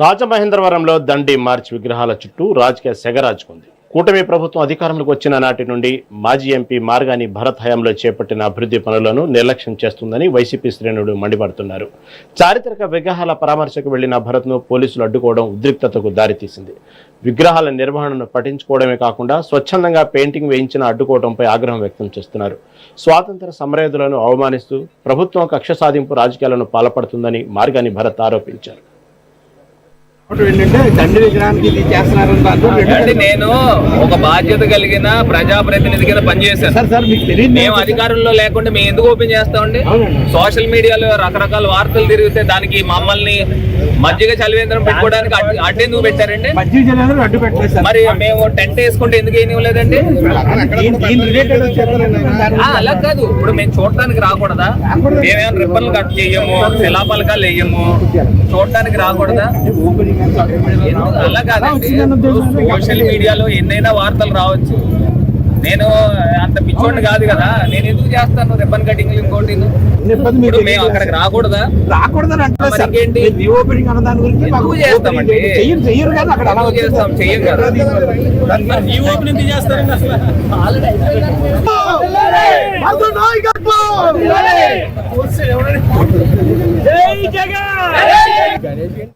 రాజమహేంద్రవరంలో దండి మార్చ్ విగ్రహాల చుట్టూ రాజకీయ సెగరాజుకుంది. కూటమి ప్రభుత్వం అధికారంలోకి వచ్చిన నాటి నుండి మాజీ ఎంపీ మార్గాని భరత్ హయాంలో చేపట్టిన అభివృద్ధి పనులను నిర్లక్ష్యం చేస్తుందని వైసీపీ శ్రేణులు మండిపడుతున్నారు. చారిత్రక విగ్రహాల పరామర్శకు వెళ్లిన భరత్ను పోలీసులు అడ్డుకోవడం ఉద్రిక్తతకు దారితీసింది. విగ్రహాల నిర్వహణను పట్టించుకోవడమే కాకుండా స్వచ్ఛందంగా పెయింటింగ్ వేయించిన అడ్డుకోవడంపై ఆగ్రహం వ్యక్తం చేస్తున్నారు. స్వాతంత్ర సమరయోధులను అవమానిస్తూ ప్రభుత్వం కక్ష సాధింపు రాజకీయాలను పాల్పడుతుందని మార్గాని భరత్ ఆరోపించారు. నేను ఒక బాధ్యత కలిగిన ప్రజాప్రతినిధి కింద పనిచేశాను. మేము అధికారంలో లేకుండా మేము ఎందుకు ఓపెన్ చేస్తామండి? సోషల్ మీడియాలో రకరకాల వార్తలు తిరిగితే దానికి మమ్మల్ని మజ్జిగ చలివేంద్రం పెట్టుకోవడానికి అడ్డెందుకు పెట్టారండి? మరి మేము టెంట్ వేసుకుంటే ఎందుకు వేయనివ్వలేదండి? అలా కాదు, ఇప్పుడు మేము చూడటానికి రాకూడదా? మేమేమైనా రిబ్బన్లు కట్ చేయము, శిలాపలకాలు వేయము, చూడటానికి రాకూడదా? అలా కాదండి, సోషల్ మీడియాలో ఎన్నైనా వార్తలు రావచ్చు. నేను అంత పిచ్చోడిని కాదు కదా, నేను ఎందుకు చేస్తాను రిబ్బన్ కటింగ్? ఇంకోటి మేము అక్కడికి రాకూడదా? ఎందుకు చేస్తామండి? చేస్తాం, చెయ్యం కదా. జై జగన్.